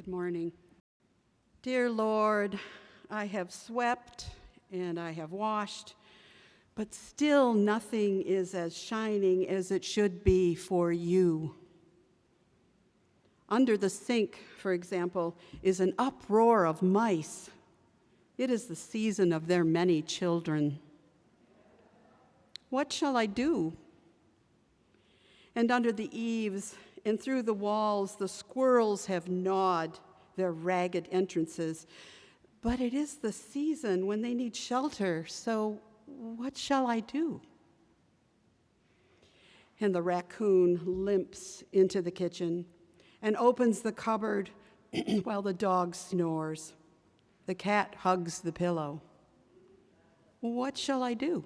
Good morning. Dear Lord, I have swept and I have washed, but still nothing is as shining as it should be for you. Under the sink, for example, is an uproar of mice. It is the season of their many children. What shall I do? And under the eaves and through the walls, the squirrels have gnawed their ragged entrances. But it is the season when they need shelter, so what shall I do? And the raccoon limps into the kitchen and opens the cupboard while the dog snores. The cat hugs the pillow. What shall I do?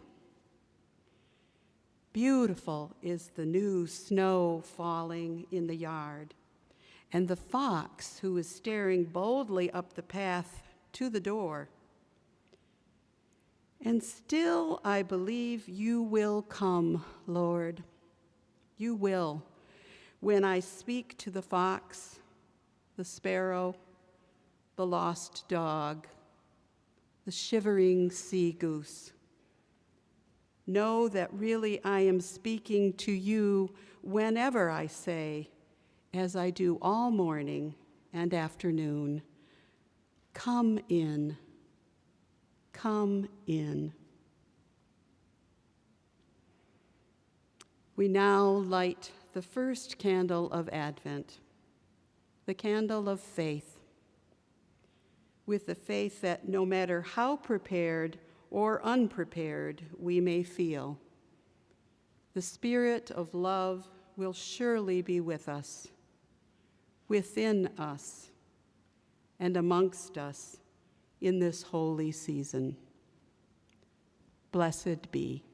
Beautiful is the new snow falling in the yard, and the fox who is staring boldly up the path to the door. And still I believe you will come, Lord. You will, when I speak to the fox, the sparrow, the lost dog, the shivering sea goose. Know that really I am speaking to you whenever I say, as I do all morning and afternoon, come in, come in. We now light the first candle of Advent, the candle of faith, with the faith that no matter how prepared or unprepared we may feel, the Spirit of love will surely be with us, within us, and amongst us in this holy season. Blessed be.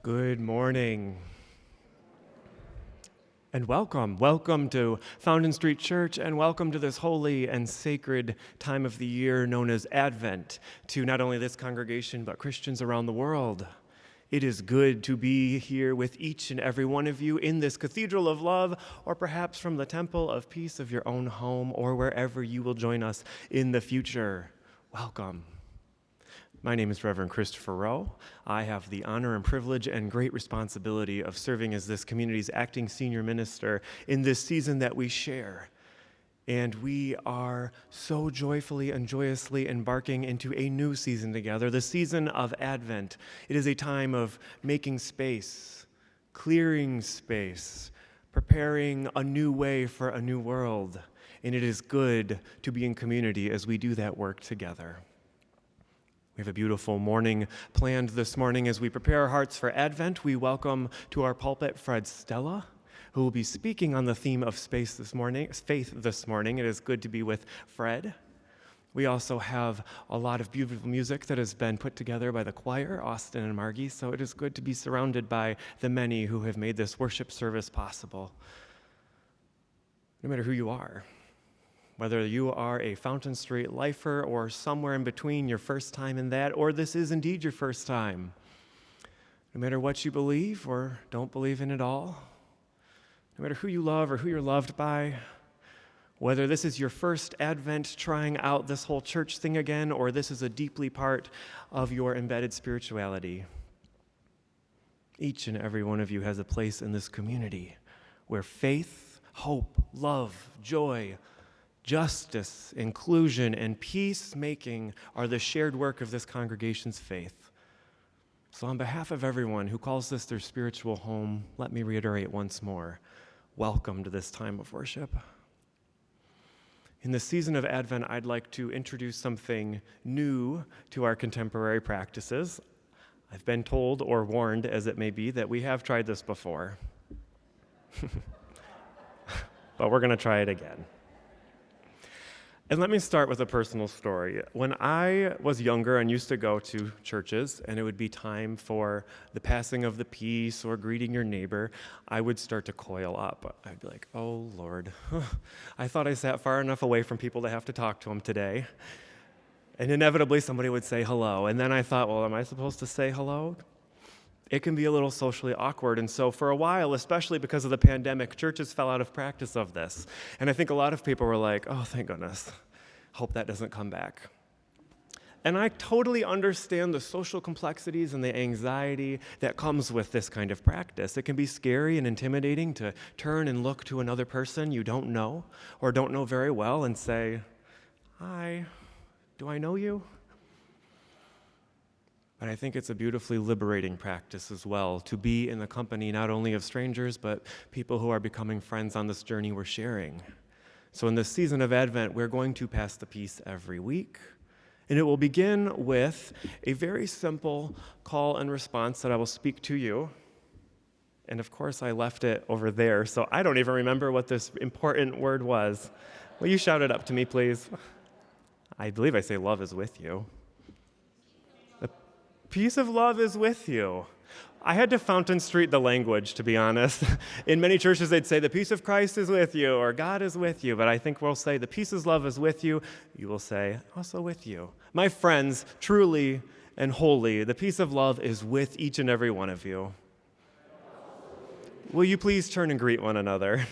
Good morning, and welcome to Fountain Street Church, and welcome to this holy and sacred time of the year known as Advent, to not only this congregation, but Christians around the world. It is good to be here with each and every one of you in this cathedral of love, or perhaps from the temple of peace of your own home, or wherever you will join us in the future. Welcome. My name is Reverend Christopher Rowe. I have the honor and privilege and great responsibility of serving as this community's acting senior minister in this season that we share. And we are so joyfully and joyously embarking into a new season together, the season of Advent. It is a time of making space, clearing space, preparing a new way for a new world. And it is good to be in community as we do that work together. We have a beautiful morning planned this morning. As we prepare our hearts for Advent, we welcome to our pulpit Fred Stella, who will be speaking on the theme of faith this morning. It is good to be with Fred. We also have a lot of beautiful music that has been put together by the choir, Austin and Margie, so it is good to be surrounded by the many who have made this worship service possible. No matter who you are, whether you are a Fountain Street lifer or somewhere in between, your first time in that, or this is indeed your first time. No matter what you believe or don't believe in at all, no matter who you love or who you're loved by, whether this is your first Advent trying out this whole church thing again, or this is a deeply part of your embedded spirituality, each and every one of you has a place in this community where faith, hope, love, joy, justice, inclusion, and peacemaking are the shared work of this congregation's faith. So on behalf of everyone who calls this their spiritual home, let me reiterate once more, welcome to this time of worship. In the season of Advent, I'd like to introduce something new to our contemporary practices. I've been told, or warned as it may be, that we have tried this before. But we're going to try it again. And let me start with a personal story. When I was younger and used to go to churches, and it would be time for the passing of the peace or greeting your neighbor, I would start to coil up. I'd be like, oh, Lord, I thought I sat far enough away from people to have to talk to them today. And inevitably, somebody would say hello. And then I thought, well, am I supposed to say hello? It can be a little socially awkward. And so for a while, especially because of the pandemic, churches fell out of practice of this. And I think a lot of people were like, oh, thank goodness. Hope that doesn't come back. And I totally understand the social complexities and the anxiety that comes with this kind of practice. It can be scary and intimidating to turn and look to another person you don't know or don't know very well and say, hi, do I know you? But I think it's a beautifully liberating practice as well, to be in the company not only of strangers, but people who are becoming friends on this journey we're sharing. So in this season of Advent, we're going to pass the peace every week. And it will begin with a very simple call and response that I will speak to you. And of course, I left it over there, so I don't even remember what this important word was. Will you shout it up to me, please? I believe I say love is with you. The peace of love is with you. I had to Fountain Street the language, to be honest. In many churches, they'd say, the peace of Christ is with you, or God is with you. But I think we'll say, the peace of love is with you. You will say, also with you. My friends, truly and wholly, the peace of love is with each and every one of you. Will you please turn and greet one another?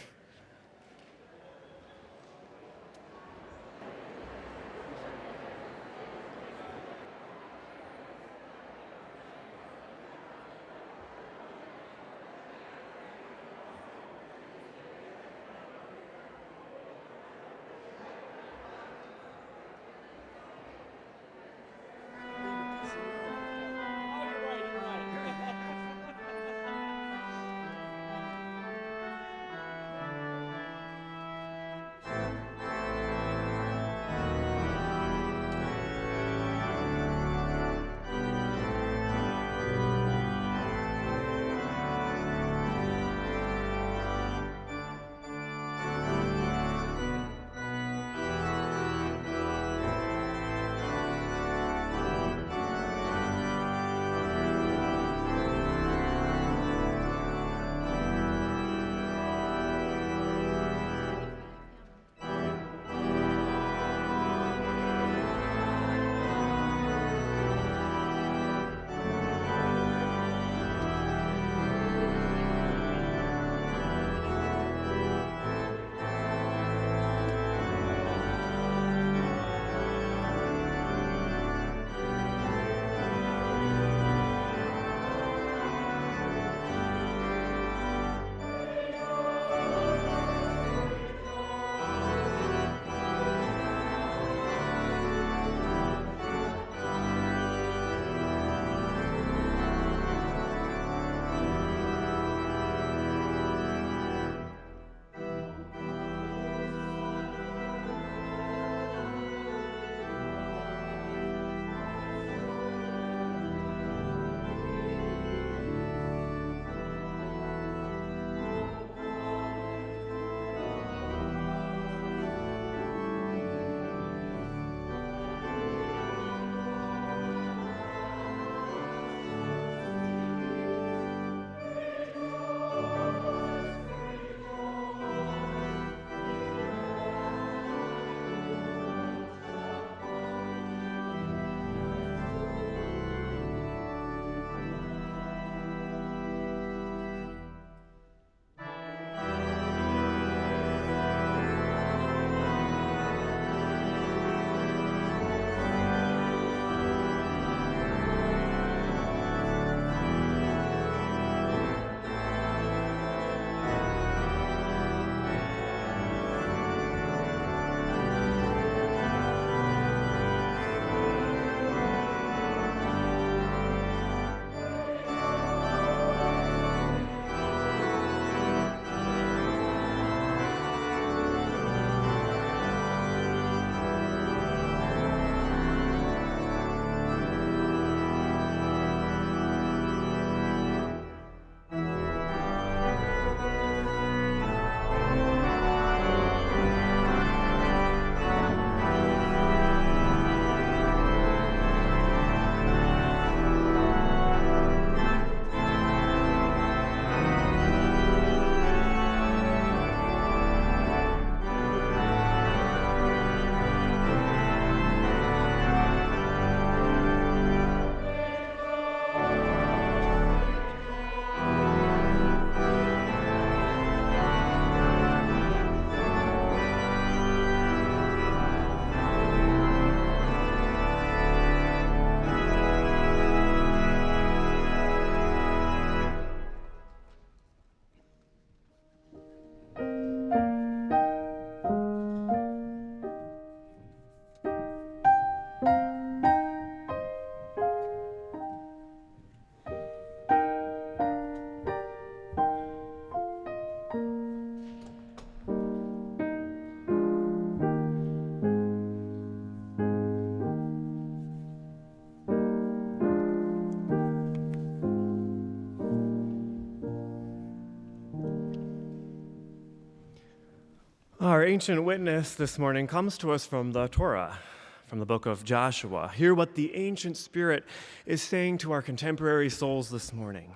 Our ancient witness this morning comes to us from the Torah, from the book of Joshua. Hear what the ancient spirit is saying to our contemporary souls this morning.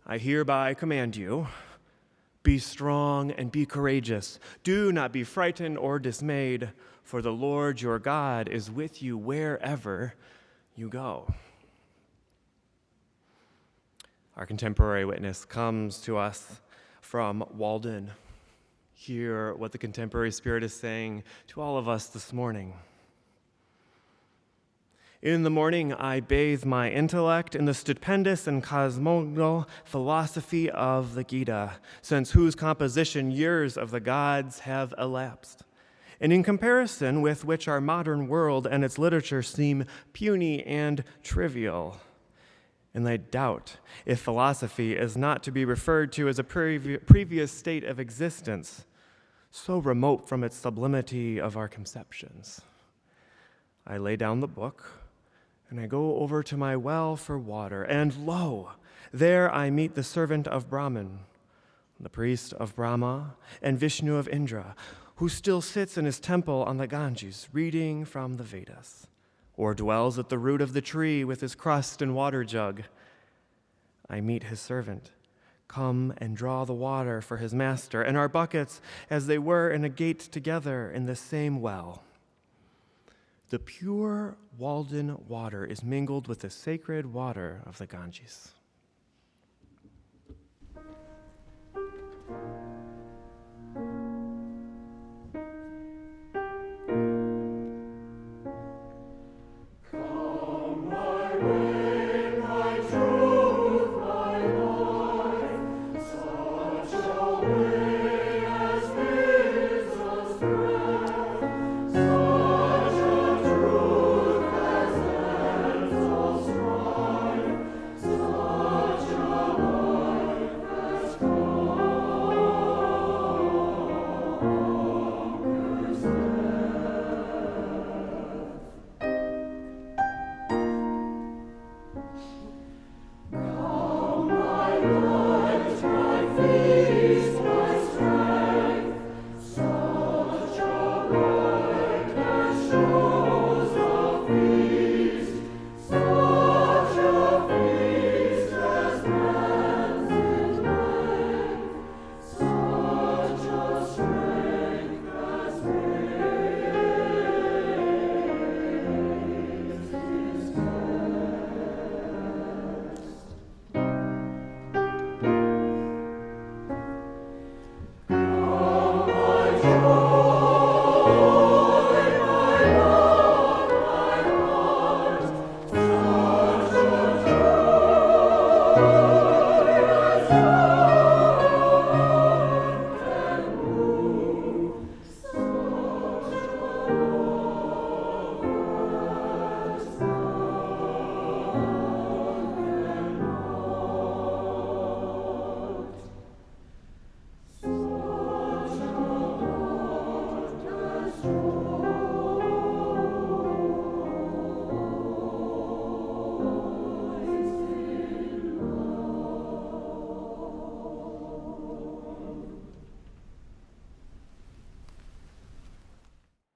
I hereby command you, be strong and be courageous. Do not be frightened or dismayed, for the Lord your God is with you wherever you go. Our contemporary witness comes to us from Walden. Hear what the contemporary spirit is saying to all of us this morning. In the morning, I bathe my intellect in the stupendous and cosmological philosophy of the Gita, since whose composition years of the gods have elapsed, and in comparison with which our modern world and its literature seem puny and trivial. And I doubt if philosophy is not to be referred to as a previous state of existence, so remote from its sublimity of our conceptions. I lay down the book, and I go over to my well for water, and lo, there I meet the servant of Brahman, the priest of Brahma, and Vishnu of Indra, who still sits in his temple on the Ganges, reading from the Vedas, or dwells at the root of the tree with his crust and water jug. I meet his servant, come and draw the water for his master, and our buckets, as they were in a gate together in the same well. The pure Walden water is mingled with the sacred water of the Ganges.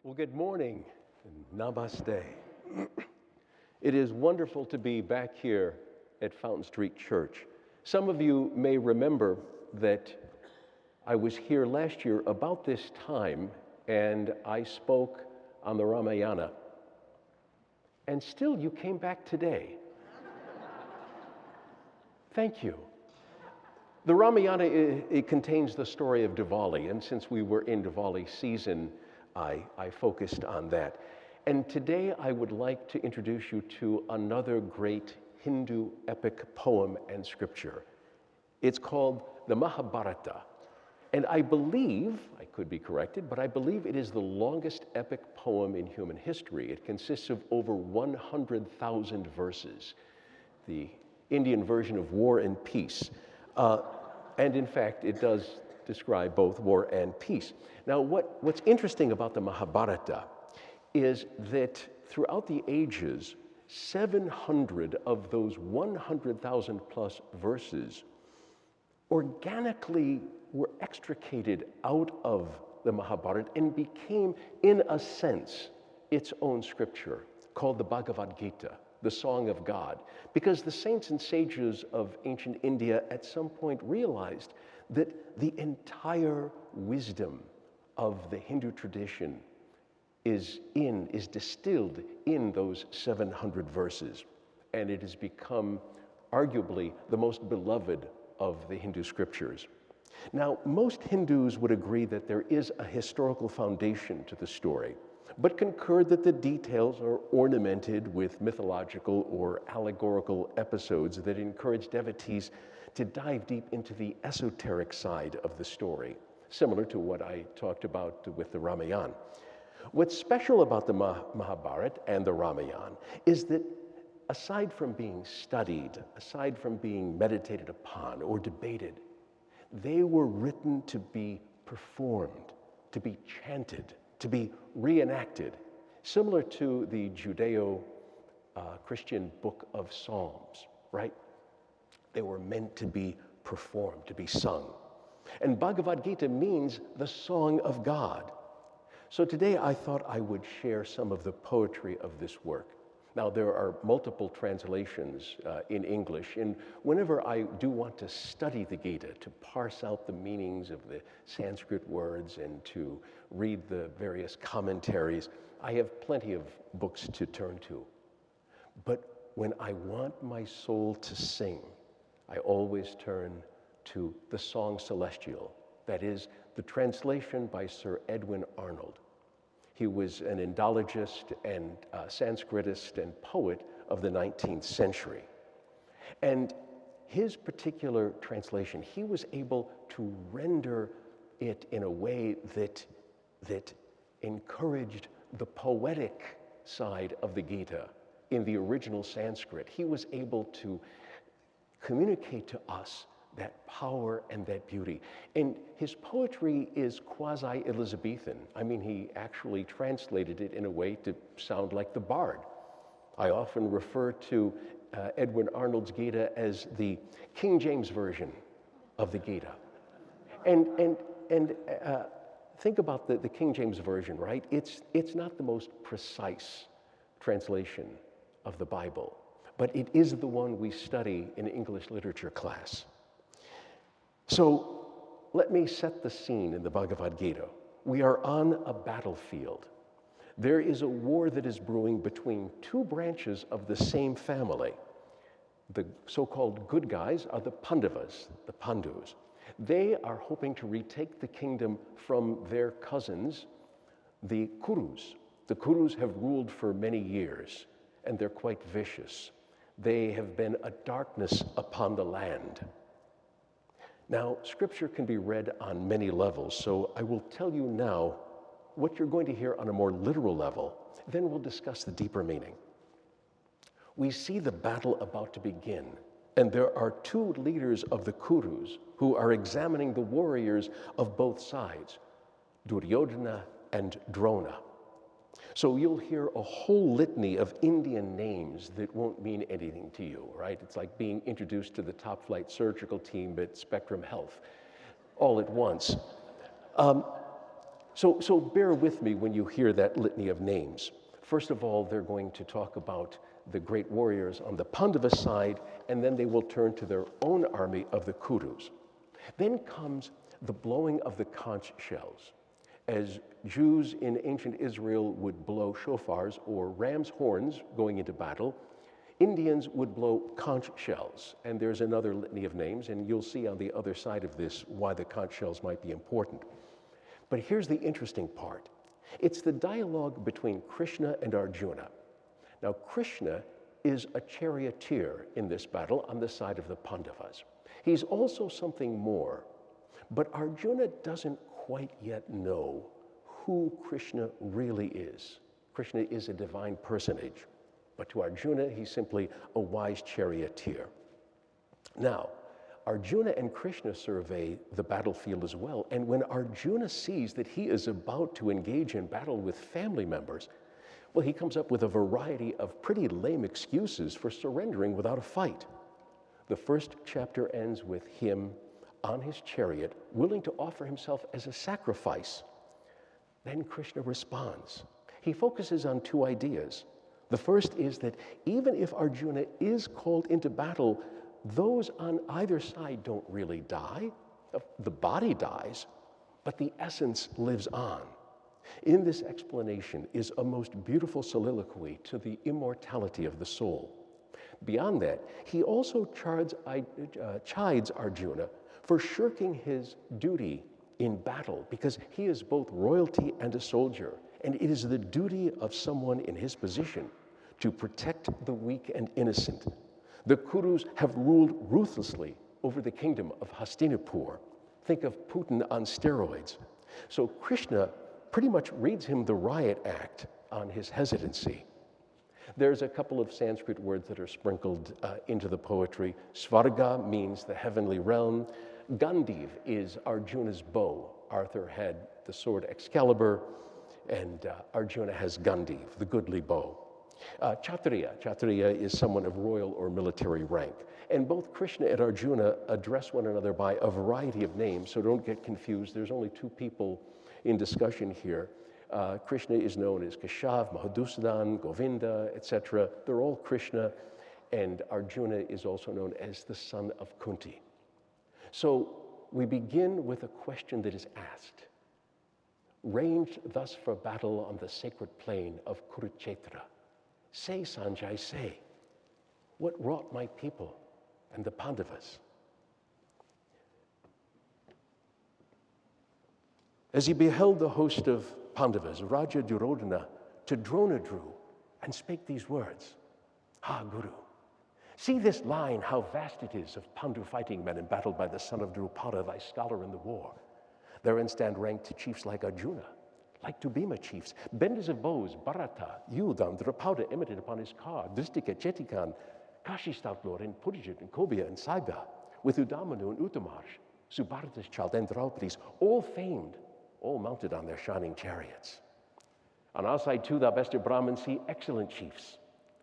Well, good morning and namaste. It is wonderful to be back here at Fountain Street Church. Some of you may remember that I was here last year about this time and I spoke on the Ramayana. And still you came back today. Thank you. The Ramayana, it contains the story of Diwali, and since we were in Diwali season, I focused on that. And today I would like to introduce you to another great Hindu epic poem and scripture. It's called the Mahabharata. And I believe, I could be corrected, but I believe it is the longest epic poem in human history. It consists of over 100,000 verses, the Indian version of War and Peace. And in fact, it does describe both war and peace. Now, what's interesting about the Mahabharata is that throughout the ages, 700 of those 100,000 plus verses organically were extricated out of the Mahabharata and became, in a sense, its own scripture, called the Bhagavad Gita, the Song of God, because the saints and sages of ancient India at some point realized that the entire wisdom of the Hindu tradition is distilled in those 700 verses, and it has become arguably the most beloved of the Hindu scriptures. Now, most Hindus would agree that there is a historical foundation to the story, but concur that the details are ornamented with mythological or allegorical episodes that encourage devotees to dive deep into the esoteric side of the story, similar to what I talked about with the Ramayana. What's special about the Mahabharata and the Ramayana is that aside from being studied, aside from being meditated upon or debated, they were written to be performed, to be chanted, to be reenacted, similar to the Judeo-Christian book of Psalms, right? They were meant to be performed, to be sung. And Bhagavad Gita means the song of God. So today I thought I would share some of the poetry of this work. Now, there are multiple translations in English, and whenever I do want to study the Gita, to parse out the meanings of the Sanskrit words and to read the various commentaries, I have plenty of books to turn to. But when I want my soul to sing, I always turn to the Song Celestial, that is, the translation by Sir Edwin Arnold. He was an Indologist and Sanskritist and poet of the 19th century. And his particular translation, he was able to render it in a way that encouraged the poetic side of the Gita in the original Sanskrit. He was able to communicate to us that power and that beauty. And his poetry is quasi-Elizabethan. I mean, he actually translated it in a way to sound like the Bard. I often refer to Edwin Arnold's Gita as the King James version of the Gita. And think about the King James version, right? It's not the most precise translation of the Bible, but it is the one we study in English literature class. So let me set the scene in the Bhagavad Gita. We are on a battlefield. There is a war that is brewing between two branches of the same family. The so-called good guys are the Pandavas, the Pandus. They are hoping to retake the kingdom from their cousins, the Kurus. The Kurus have ruled for many years, and they're quite vicious. They have been a darkness upon the land. Now, Scripture can be read on many levels, so I will tell you now what you're going to hear on a more literal level. Then we'll discuss the deeper meaning. We see the battle about to begin, and there are two leaders of the Kurus who are examining the warriors of both sides, Duryodhana and Drona. So you'll hear a whole litany of Indian names that won't mean anything to you, right? It's like being introduced to the top flight surgical team at Spectrum Health all at once. So bear with me when you hear that litany of names. First of all, they're going to talk about the great warriors on the Pandava side, and then they will turn to their own army of the Kurus. Then comes the blowing of the conch shells. As Jews in ancient Israel would blow shofars or ram's horns going into battle, Indians would blow conch shells. And there's another litany of names, and you'll see on the other side of this why the conch shells might be important. But here's the interesting part. It's the dialogue between Krishna and Arjuna. Now, Krishna is a charioteer in this battle on the side of the Pandavas. He's also something more, but Arjuna doesn't quite yet know who Krishna really is. Krishna is a divine personage, but to Arjuna, he's simply a wise charioteer. Now, Arjuna and Krishna survey the battlefield as well, and when Arjuna sees that he is about to engage in battle with family members, well, he comes up with a variety of pretty lame excuses for surrendering without a fight. The first chapter ends with him on his chariot, willing to offer himself as a sacrifice. Then Krishna responds. He focuses on two ideas. The first is that even if Arjuna is called into battle, those on either side don't really die. The body dies, but the essence lives on. In this explanation is a most beautiful soliloquy to the immortality of the soul. Beyond that, he also chides Arjuna for shirking his duty in battle, because he is both royalty and a soldier, and it is the duty of someone in his position to protect the weak and innocent. The Kurus have ruled ruthlessly over the kingdom of Hastinapur. Think of Putin on steroids. So Krishna pretty much reads him the riot act on his hesitancy. There's a couple of Sanskrit words that are sprinkled into the poetry. Svarga means the heavenly realm. Gandiv is Arjuna's bow. Arthur had the sword Excalibur, and Arjuna has Gandiv, the goodly bow. Kshatriya is someone of royal or military rank. And both Krishna and Arjuna address one another by a variety of names, so don't get confused. There's only two people in discussion here. Krishna is known as Keshav, Madhusudan, Govinda, etc. They're all Krishna, and Arjuna is also known as the son of Kunti. So we begin with a question that is asked. Ranged thus for battle on the sacred plain of Kurukshetra, say, Sanjay, say, what wrought my people and the Pandavas? As he beheld the host of Pandavas, Raja Duryodhana to Drona drew and spake these words, Ha, Guru, see this line, how vast it is of Pandu fighting men embattled by the son of Drupada, thy scholar in the war. Therein stand ranked chiefs like Arjuna, like to Bhima chiefs, benders of bows, Bharata, Yudhan, Drupada imitated upon his car, Dristika, Chetikan, Kashi stout lord, and Pudijit, and Kobya, and Saiba, with Udamanu and Uttamarsh, Subharata's child, and Draupadi's, all famed, all mounted on their shining chariots. On our side, too, thou best of Brahmins, see excellent chiefs,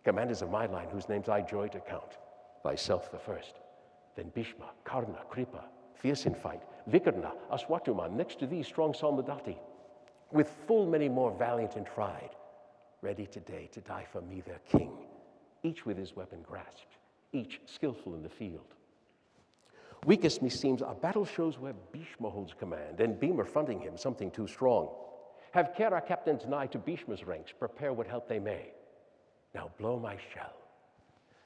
commanders of my line, whose names I joy to count, thyself the first, then Bhishma, Karna, Kripa, fierce in fight, Vikarna, Aswatthama, next to thee, strong Salmadati, with full many more valiant and tried, ready today to die for me, their king, each with his weapon grasped, each skillful in the field. Weakest, meseems, are battle shows where Bhishma holds command, and Bhima fronting him, something too strong. Have care our captains nigh to Bhishma's ranks, prepare what help they may. Now blow my shell.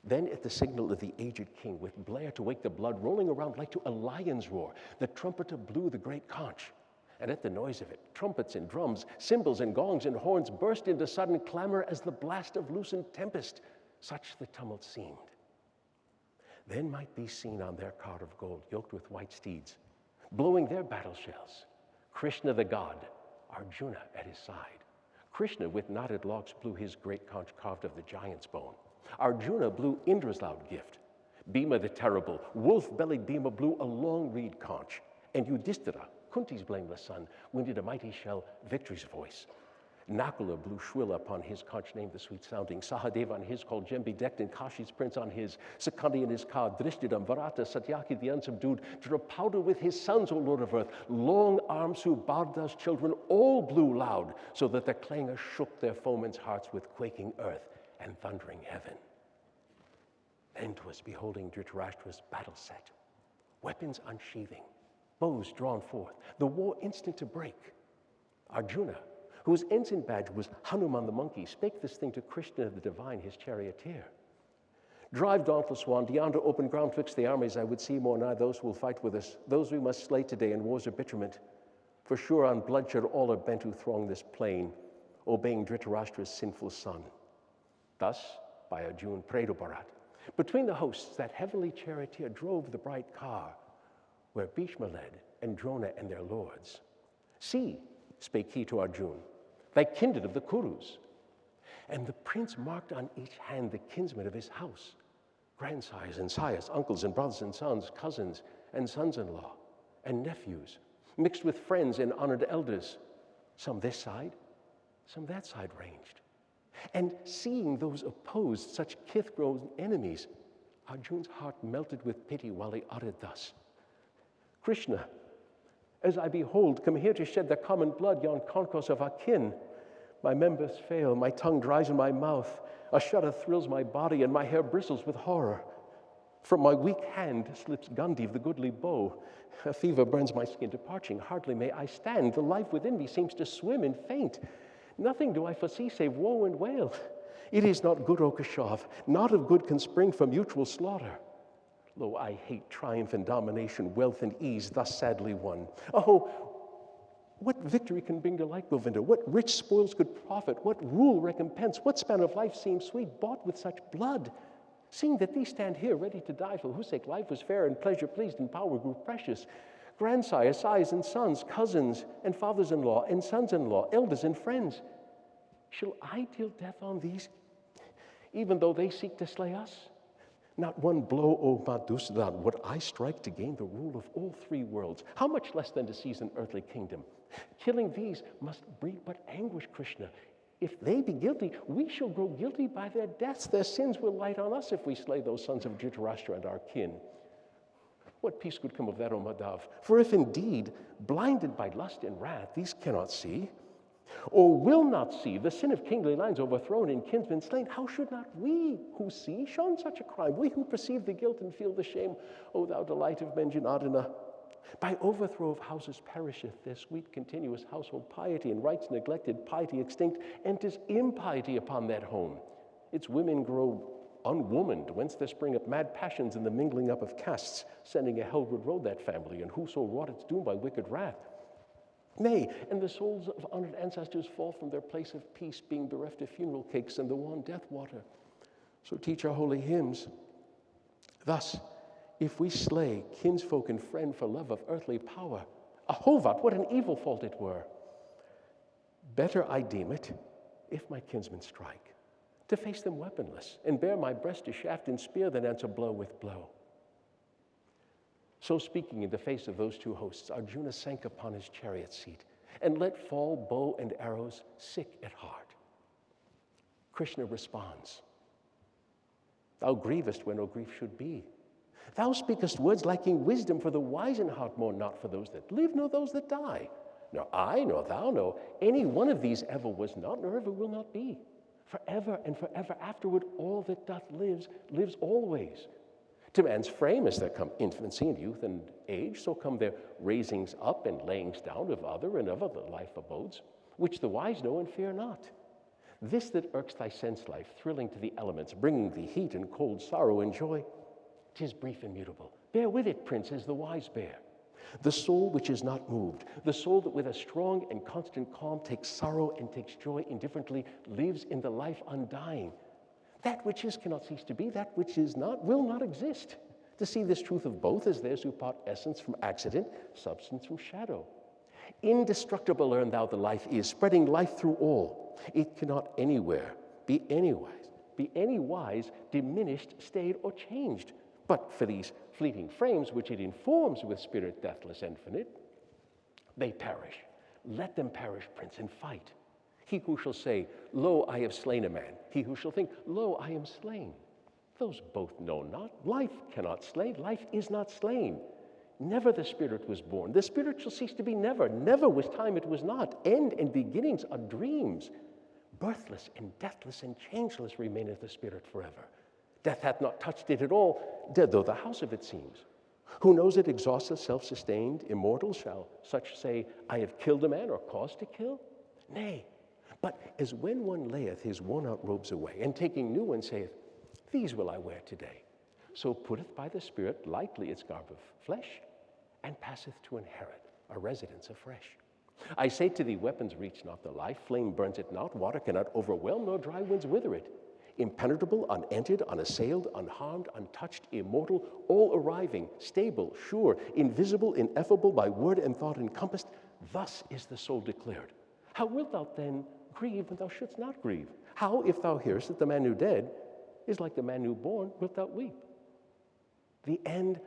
Then at the signal of the aged king, with blare to wake the blood, rolling around like to a lion's roar, the trumpeter blew the great conch. And at the noise of it, trumpets and drums, cymbals and gongs and horns burst into sudden clamor as the blast of loosened tempest. Such the tumult seemed. Then might be seen on their car of gold, yoked with white steeds, blowing their battle shells, Krishna the god, Arjuna at his side. Krishna with knotted locks blew his great conch carved of the giant's bone. Arjuna blew Indra's loud gift. Bhima the terrible, wolf-bellied Bhima blew a long reed conch. And Yudhishthira, Kunti's blameless son, winded a mighty shell, victory's voice. Nakula blew shrill upon his conch, named the sweet-sounding. Sahadeva on his called gem bedecked, and Kashi's prince on his. Sakandi in his car, Drishtidam, Varata, Satyaki the unsubdued, Drupauda with his sons, O Lord of earth. Long arms Subharda's children all blew loud, so that the clangor shook their foemen's hearts with quaking earth and thundering heaven. Then 'twas beholding Dhritarashtra's battle set, weapons unsheathing, bows drawn forth, the war instant to break. Arjuna, whose ensign badge was Hanuman the monkey, spake this thing to Krishna the divine, his charioteer. Drive, dauntless one, to yonder open ground twixt the armies I would see more nigh those who will fight with us, those we must slay today in wars of bitterment. For sure on bloodshed all are bent who throng this plain, obeying Dhritarashtra's sinful son. Thus, by Arjuna prayed to Bharat. Between the hosts, that heavenly charioteer drove the bright car, where Bhishma led, and Drona and their lords. See, spake he to Arjuna, thy kindred of the Kurus. And the prince marked on each hand the kinsmen of his house, grandsires and sires, uncles and brothers and sons, cousins and sons-in-law, and nephews, mixed with friends and honored elders, some this side, some that side ranged. And seeing those opposed, such kith-grown enemies, Arjuna's heart melted with pity while he uttered thus, Krishna, as I behold, come here to shed the common blood, yon concourse of our kin, my members fail, my tongue dries in my mouth, a shudder thrills my body, and my hair bristles with horror. From my weak hand slips Gandhi, the goodly bow. A fever burns my skin to parching. Hardly may I stand. The life within me seems to swim and faint. Nothing do I foresee save woe and wail. It is not good, O Keshav. Not of good can spring from mutual slaughter. Lo, I hate triumph and domination, wealth and ease thus sadly won. Oh, what victory can bring delight, Govinda? What rich spoils could profit? What rule recompense? What span of life seems sweet, bought with such blood? Seeing that these stand here ready to die, for whose sake life was fair and pleasure pleased and power grew precious. Grandsires, sires, and sons, cousins, and fathers-in-law, and sons-in-law, elders and friends. Shall I deal death on these, even though they seek to slay us? Not one blow, O Madhusudan, would I strike to gain the rule of all three worlds. How much less than to seize an earthly kingdom? Killing these must breed but anguish, Krishna. If they be guilty, we shall grow guilty by their deaths. Their sins will light on us if we slay those sons of Dhritarashtra and our kin. What peace could come of that, O Madhav? For if indeed, blinded by lust and wrath, these cannot see, or will not see the sin of kingly lines overthrown and kinsmen slain, how should not we who see shun such a crime? We who perceive the guilt and feel the shame, O thou delight of men, Janardana. By overthrow of houses perisheth their sweet continuous household piety, and rights neglected, piety extinct, enters impiety upon that home. Its women grow unwomaned, whence there spring up mad passions and the mingling up of castes, sending a hellward road that family, and whoso wrought its doom by wicked wrath. Nay, and the souls of honored ancestors fall from their place of peace, being bereft of funeral cakes and the wan death water. So teach our holy hymns. Thus, if we slay kinsfolk and friend for love of earthly power, ahovat, what an evil fault it were. Better I deem it, if my kinsmen strike, to face them weaponless, and bear my breast to shaft and spear, than answer blow with blow. So speaking in the face of those two hosts, Arjuna sank upon his chariot seat, and let fall bow and arrows, sick at heart. Krishna responds, thou grievest where no grief should be. Thou speakest words lacking wisdom, for the wise in heart mourn not for those that live, nor those that die. Nor I, nor thou, nor any one of these ever was not, nor ever will not be. Forever and forever afterward, all that doth lives always. To man's frame, as there come infancy and youth and age, so come their raisings up and layings down of other and of other life abodes, which the wise know and fear not. This that irks thy sense life, thrilling to the elements, bringing thee heat and cold, sorrow and joy, 'tis brief and mutable. Bear with it, prince, as the wise bear. The soul which is not moved, the soul that with a strong and constant calm takes sorrow and takes joy indifferently, lives in the life undying. That which is cannot cease to be, that which is not will not exist. To see this truth of both is theirs who part essence from accident, substance from shadow. Indestructible learn thou the life is, spreading life through all. It cannot anywhere be any wise diminished, stayed, or changed. But for these fleeting frames which it informs with spirit deathless infinite, they perish. Let them perish, prince, and fight. He who shall say, lo, I have slain a man. He who shall think, lo, I am slain. Those both know not. Life cannot slay. Life is not slain. Never the spirit was born. The spirit shall cease to be never. Never was time it was not. End and beginnings are dreams. Birthless and deathless and changeless remaineth the spirit forever. Death hath not touched it at all, dead though the house of it seems. Who knows it exhaustless, self-sustained, immortal, shall such say, I have killed a man or caused to kill? Nay, but as when one layeth his worn-out robes away, and taking new ones saith, these will I wear today, so putteth by the Spirit lightly its garb of flesh, and passeth to inherit a residence afresh. I say to thee, weapons reach not the life, flame burns it not, water cannot overwhelm, nor dry winds wither it. Impenetrable, unentered, unassailed, unharmed, untouched, immortal, all arriving, stable, sure, invisible, ineffable, by word and thought encompassed, thus is the soul declared. How wilt thou then grieve when thou shouldst not grieve? How, if thou hearest that the man new dead is like the man new born, wilt thou weep? The end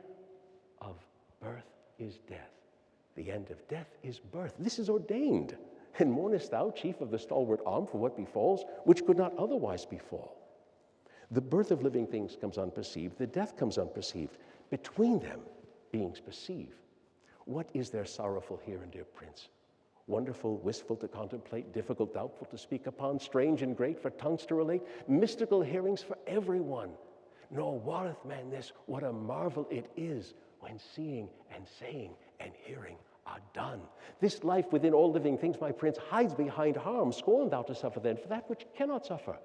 of birth is death. The end of death is birth. This is ordained. And mournest thou, chief of the stalwart arm, for what befalls, which could not otherwise befall? The birth of living things comes unperceived, the death comes unperceived. Between them, beings perceive. What is there sorrowful herein, dear Prince? Wonderful, wistful to contemplate, difficult, doubtful to speak upon, strange and great for tongues to relate, mystical hearings for everyone. Nor warreth man this, what a marvel it is when seeing and saying and hearing are done. This life within all living things, my Prince, hides behind harm. Scorn thou to suffer then for that which cannot suffer.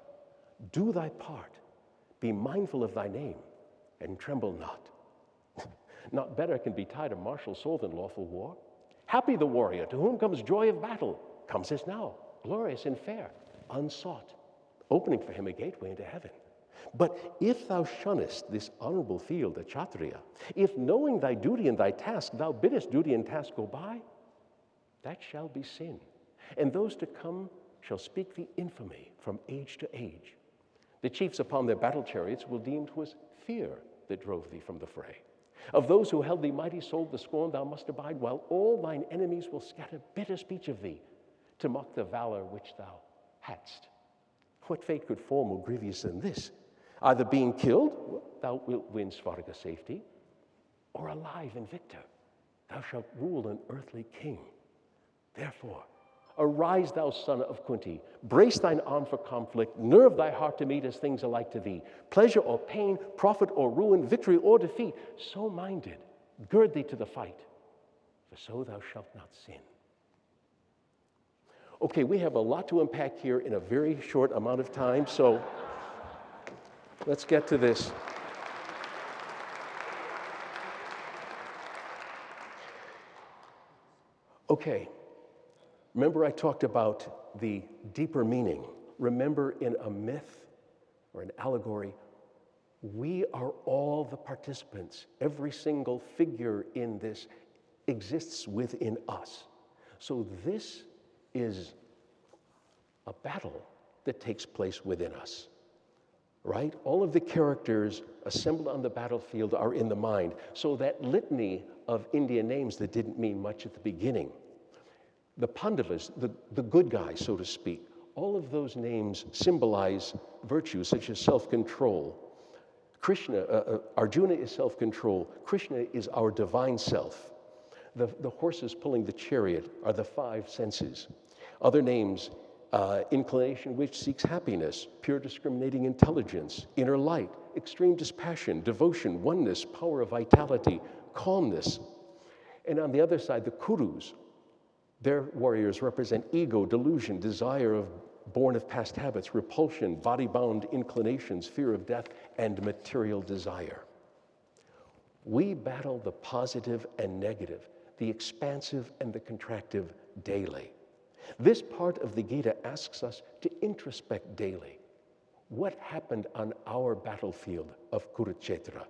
Do thy part. Be mindful of thy name, and tremble not. Not better can be tied a martial soul than lawful war. Happy the warrior to whom comes joy of battle, comes as now, glorious and fair, unsought, opening for him a gateway into heaven. But if thou shunnest this honorable field, a Kshatriya, if knowing thy duty and thy task, thou biddest duty and task go by, that shall be sin. And those to come shall speak thee infamy from age to age. The chiefs upon their battle chariots will deem 'twas fear that drove thee from the fray. Of those who held thee mighty souled, the scorn thou must abide, while all thine enemies will scatter bitter speech of thee to mock the valor which thou hadst. What fate could fall more grievous than this? Either being killed, well, thou wilt win Svarga safety, or alive and victor, thou shalt rule an earthly king. Therefore, arise, thou son of Kunti, brace thine arm for conflict, nerve thy heart to meet as things alike to thee, pleasure or pain, profit or ruin, victory or defeat. So minded, gird thee to the fight, for so thou shalt not sin. Okay, we have a lot to unpack here in a very short amount of time, so let's get to this. Okay, remember I talked about the deeper meaning. Remember, in a myth or an allegory, we are all the participants. Every single figure in this exists within us. So this is a battle that takes place within us. Right? All of the characters assembled on the battlefield are in the mind. So that litany of Indian names that didn't mean much at the beginning, the Pandavas, the good guys, so to speak, all of those names symbolize virtues such as self-control. Arjuna is self-control. Krishna is our divine self. The horses pulling the chariot are the five senses. Other names, inclination which seeks happiness, pure discriminating intelligence, inner light, extreme dispassion, devotion, oneness, power of vitality, calmness. And on the other side, the Kurus, their warriors represent ego, delusion, desire born of past habits, repulsion, body-bound inclinations, fear of death, and material desire. We battle the positive and negative, the expansive and the contractive daily. This part of the Gita asks us to introspect daily. What happened on our battlefield of Kurukshetra?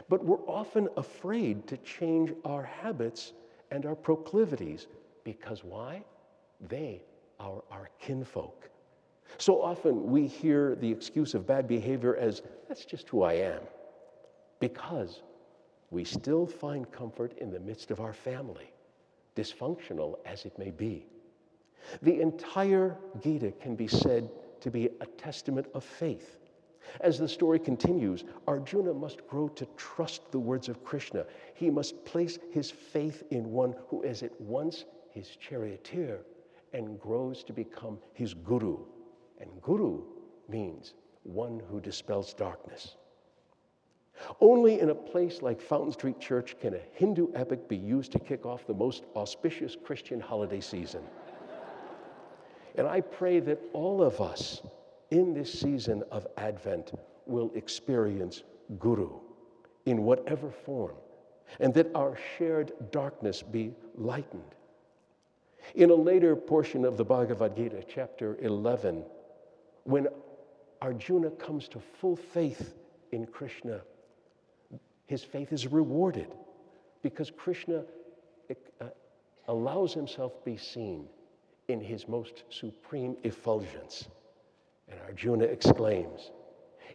But we're often afraid to change our habits and our proclivities because why? They are our kinfolk. So often we hear the excuse of bad behavior as, that's just who I am, because we still find comfort in the midst of our family, dysfunctional as it may be. The entire Gita can be said to be a testament of faith. As the story continues, Arjuna must grow to trust the words of Krishna. He must place his faith in one who is at once his charioteer and grows to become his guru. And guru means one who dispels darkness. Only in a place like Fountain Street Church can a Hindu epic be used to kick off the most auspicious Christian holiday season. And I pray that all of us in this season of Advent will experience Guru in whatever form, and that our shared darkness be lightened. In a later portion of the Bhagavad Gita, chapter 11, when Arjuna comes to full faith in Krishna, his faith is rewarded because Krishna allows himself to be seen in his most supreme effulgence. And Arjuna exclaims,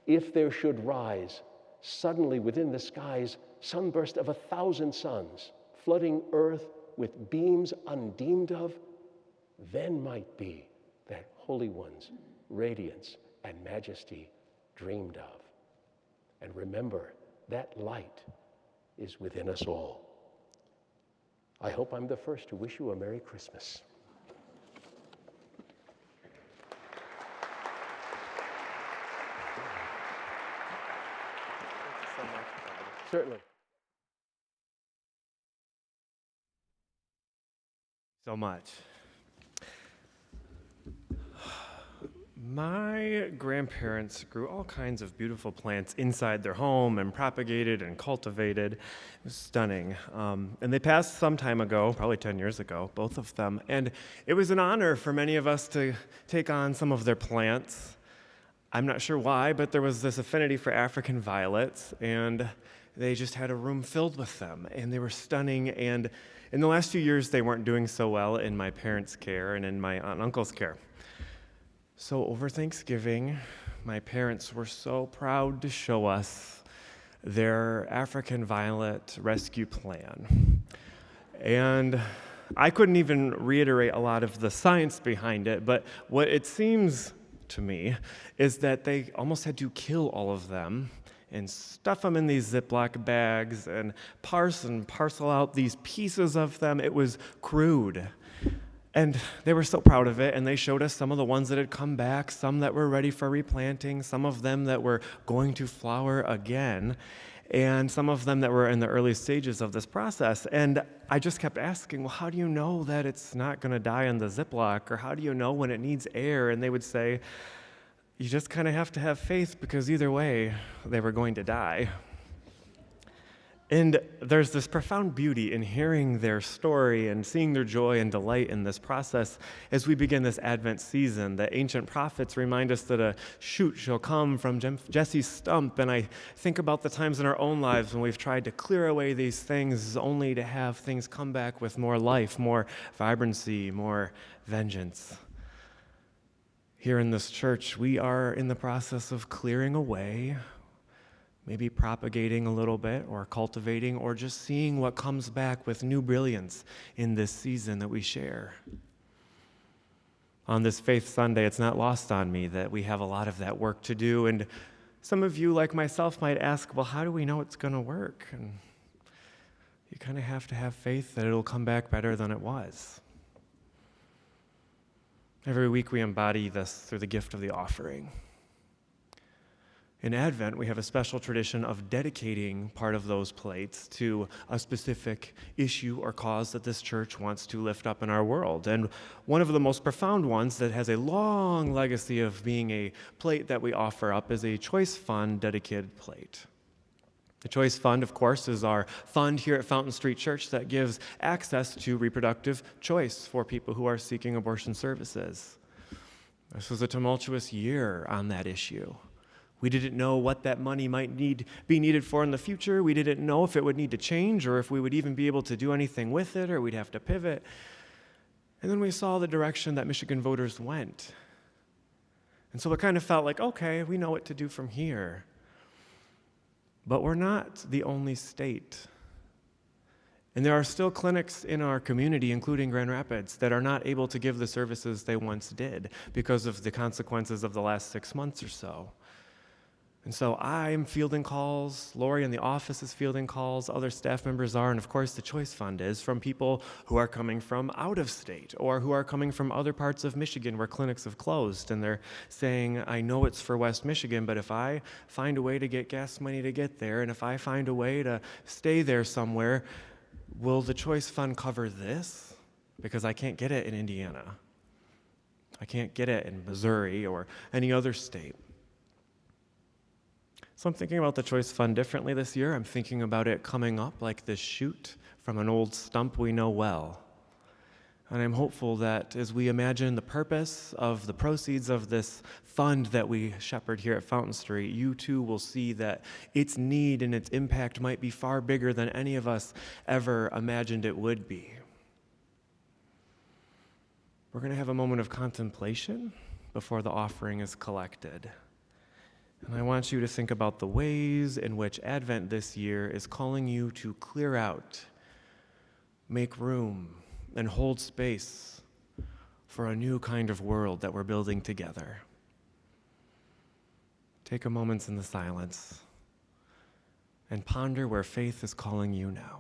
if there should rise suddenly within the skies sunburst of 1,000 suns, flooding earth with beams undeemed of, then might be that Holy One's radiance and majesty dreamed of. And remember, that light is within us all. I hope I'm the first to wish you a Merry Christmas. Certainly. So much. My grandparents grew all kinds of beautiful plants inside their home and propagated and cultivated. It was stunning. And they passed some time ago, probably 10 years ago, both of them. And it was an honor for many of us to take on some of their plants. I'm not sure why, but there was this affinity for African violets, and they just had a room filled with them, and they were stunning. And in the last few years, they weren't doing so well in my parents' care and in my aunt and uncle's care. So over Thanksgiving, my parents were so proud to show us their African violet rescue plan. And I couldn't even reiterate a lot of the science behind it, but what it seems to me is that they almost had to kill all of them and stuff them in these Ziploc bags and parcel out these pieces of them. It was crude. And they were so proud of it, and they showed us some of the ones that had come back, some that were ready for replanting, some of them that were going to flower again, and some of them that were in the early stages of this process. And I just kept asking, well, how do you know that it's not going to die in the Ziploc, or how do you know when it needs air? And they would say, you just kind of have to have faith, because either way, they were going to die. And there's this profound beauty in hearing their story and seeing their joy and delight in this process as we begin this Advent season. The ancient prophets remind us that a shoot shall come from Jesse's stump, and I think about the times in our own lives when we've tried to clear away these things only to have things come back with more life, more vibrancy, more vengeance. Here in this church, we are in the process of clearing away, maybe propagating a little bit, or cultivating, or just seeing what comes back with new brilliance in this season that we share. On this Faith Sunday, it's not lost on me that we have a lot of that work to do, and some of you, like myself, might ask, well, how do we know it's going to work? And you kind of have to have faith that it'll come back better than it was. Every week we embody this through the gift of the offering. In Advent, we have a special tradition of dedicating part of those plates to a specific issue or cause that this church wants to lift up in our world. And one of the most profound ones that has a long legacy of being a plate that we offer up is a Choice Fund dedicated plate. The Choice Fund, of course, is our fund here at Fountain Street Church that gives access to reproductive choice for people who are seeking abortion services. This was a tumultuous year on that issue. We didn't know what that money might be needed for in the future. We didn't know if it would need to change or if we would even be able to do anything with it, or we'd have to pivot. And then we saw the direction that Michigan voters went. And so it kind of felt like, okay, we know what to do from here. But we're not the only state. And there are still clinics in our community, including Grand Rapids, that are not able to give the services they once did because of the consequences of the last 6 months or so. And so I'm fielding calls, Lori in the office is fielding calls, other staff members are, and of course the Choice Fund is, from people who are coming from out of state or who are coming from other parts of Michigan where clinics have closed, and they're saying, I know it's for West Michigan, but if I find a way to get gas money to get there, and if I find a way to stay there somewhere, will the Choice Fund cover this? Because I can't get it in Indiana. I can't get it in Missouri or any other state. So I'm thinking about the Choice Fund differently this year. I'm thinking about it coming up like this shoot from an old stump we know well. And I'm hopeful that as we imagine the purpose of the proceeds of this fund that we shepherd here at Fountain Street, you too will see that its need and its impact might be far bigger than any of us ever imagined it would be. We're going to have a moment of contemplation before the offering is collected. And I want you to think about the ways in which Advent this year is calling you to clear out, make room, and hold space for a new kind of world that we're building together. Take a moment in the silence and ponder where faith is calling you now.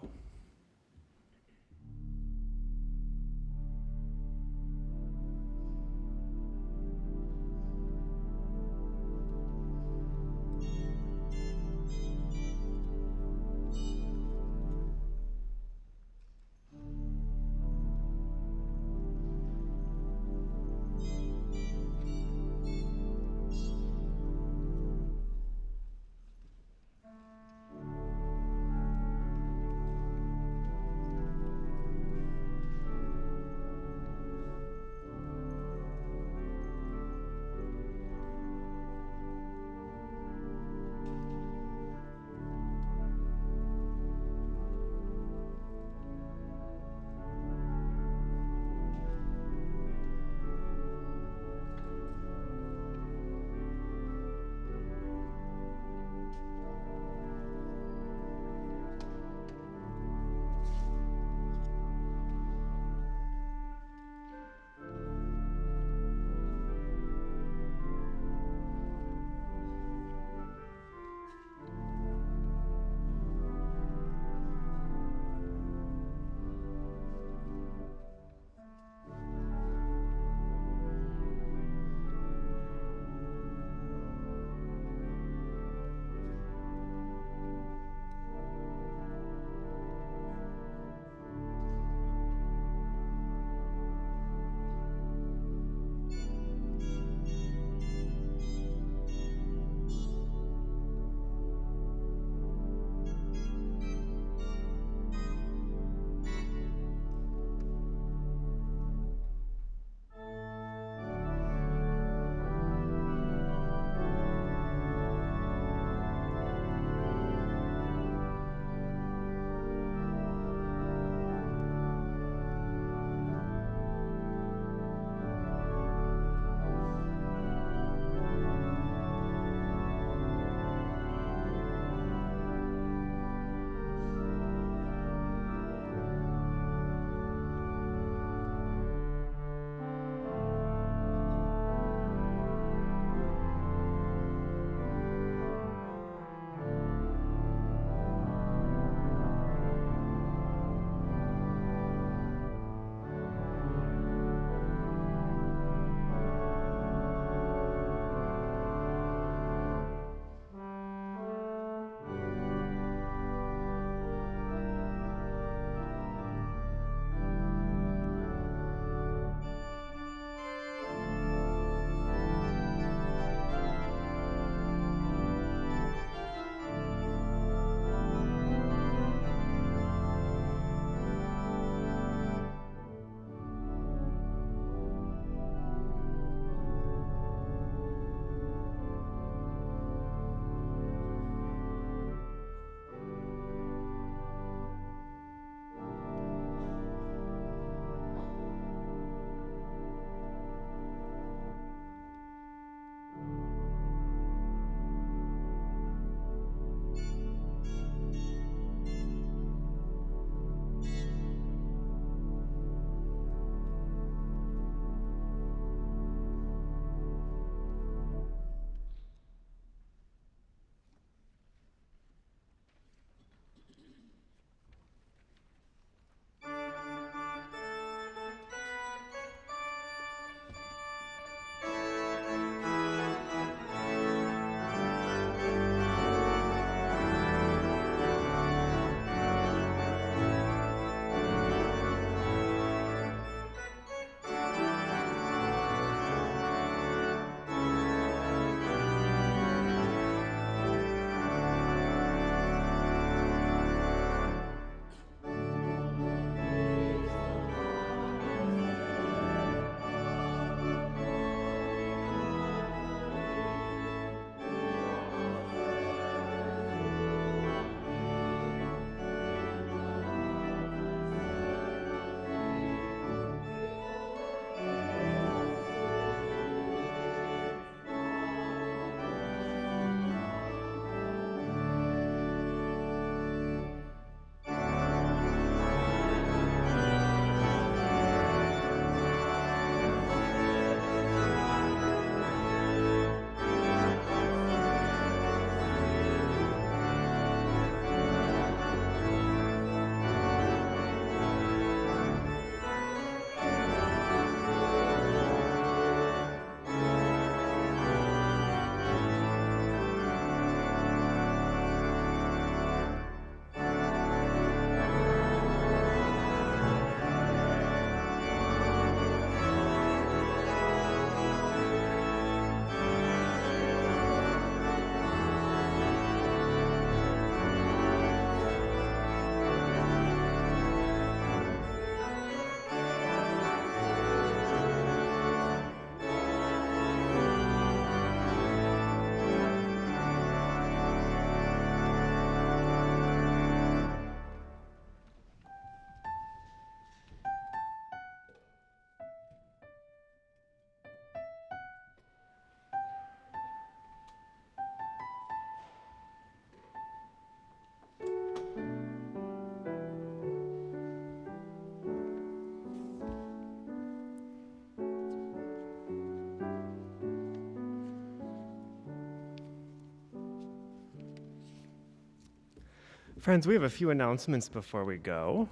Friends, we have a few announcements before we go.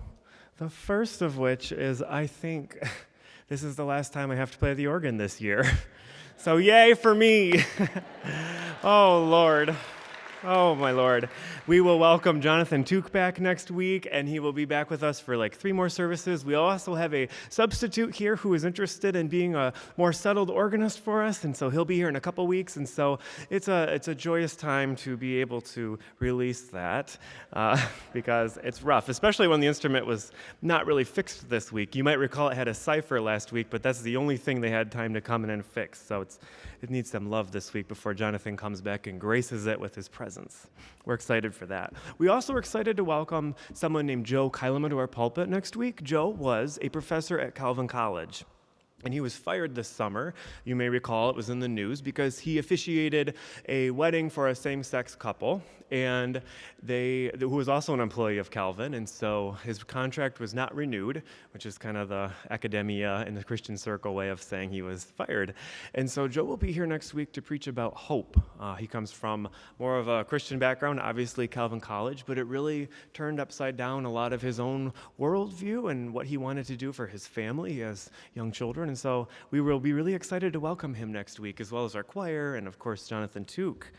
The first of which is, I think this is the last time I have to play the organ this year. So yay for me. Oh, Lord. Oh, my Lord. We will welcome Jonathan Took back next week, and he will be back with us for like 3 more services. We also have a substitute here who is interested in being a more settled organist for us, and so he'll be here in a couple weeks. And so it's a joyous time to be able to release that because it's rough, especially when the instrument was not really fixed this week. You might recall it had a cipher last week, but that's the only thing they had time to come in and fix. So it needs some love this week before Jonathan comes back and graces it with his presence. We're excited for that. We also are excited to welcome someone named Joe Kyleman to our pulpit next week. Joe was a professor at Calvin College, and he was fired this summer. You may recall it was in the news because he officiated a wedding for a same-sex couple, and who was also an employee of Calvin, and so his contract was not renewed, which is kind of the academia in the Christian circle way of saying he was fired. And so Joe will be here next week to preach about hope. He comes from more of a Christian background, obviously Calvin College, but it really turned upside down a lot of his own worldview and what he wanted to do for his family. He has young children, and so we will be really excited to welcome him next week, as well as our choir and, of course, Jonathan Took.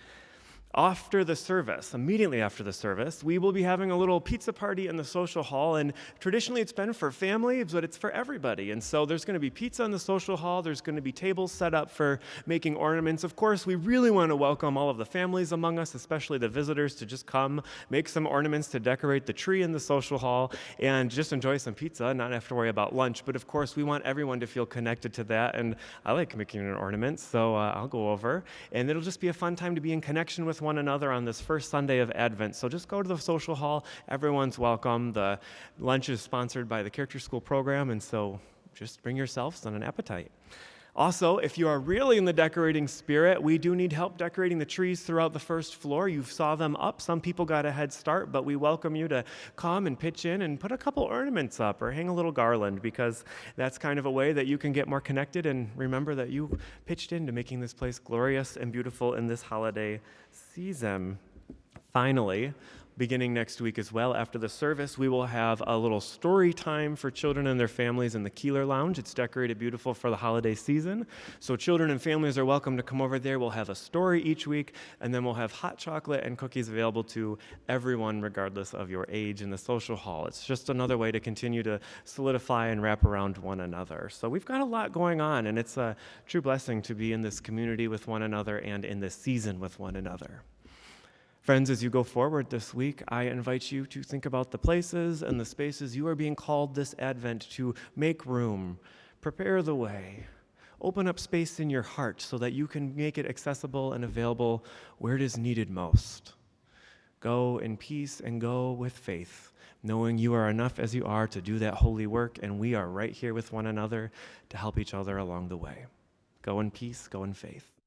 After the service, immediately after the service, we will be having a little pizza party in the social hall, and traditionally it's been for families, but it's for everybody. And so there's going to be pizza in the social hall, there's going to be tables set up for making ornaments. Of course, we really want to welcome all of the families among us, especially the visitors, to just come, make some ornaments to decorate the tree in the social hall, and just enjoy some pizza, not have to worry about lunch. But of course, we want everyone to feel connected to that, and I like making an ornament, so I'll go over. And it'll just be a fun time to be in connection with one another on this first Sunday of Advent. So just go to the social hall. Everyone's welcome. The lunch is sponsored by the Character School program, and so just bring yourselves and an appetite. Also, if you are really in the decorating spirit, we do need help decorating the trees throughout the first floor. You saw them up. Some people got a head start, but we welcome you to come and pitch in and put a couple ornaments up or hang a little garland, because that's kind of a way that you can get more connected and remember that you pitched into making this place glorious and beautiful in this holiday season. Finally, beginning next week as well, after the service, we will have a little story time for children and their families in the Keeler Lounge. It's decorated beautiful for the holiday season. So children and families are welcome to come over there. We'll have a story each week, and then we'll have hot chocolate and cookies available to everyone, regardless of your age, in the social hall. It's just another way to continue to solidify and wrap around one another. So we've got a lot going on, and it's a true blessing to be in this community with one another and in this season with one another. Friends, as you go forward this week, I invite you to think about the places and the spaces you are being called this Advent to make room, prepare the way, open up space in your heart so that you can make it accessible and available where it is needed most. Go in peace and go with faith, knowing you are enough as you are to do that holy work, and we are right here with one another to help each other along the way. Go in peace, go in faith.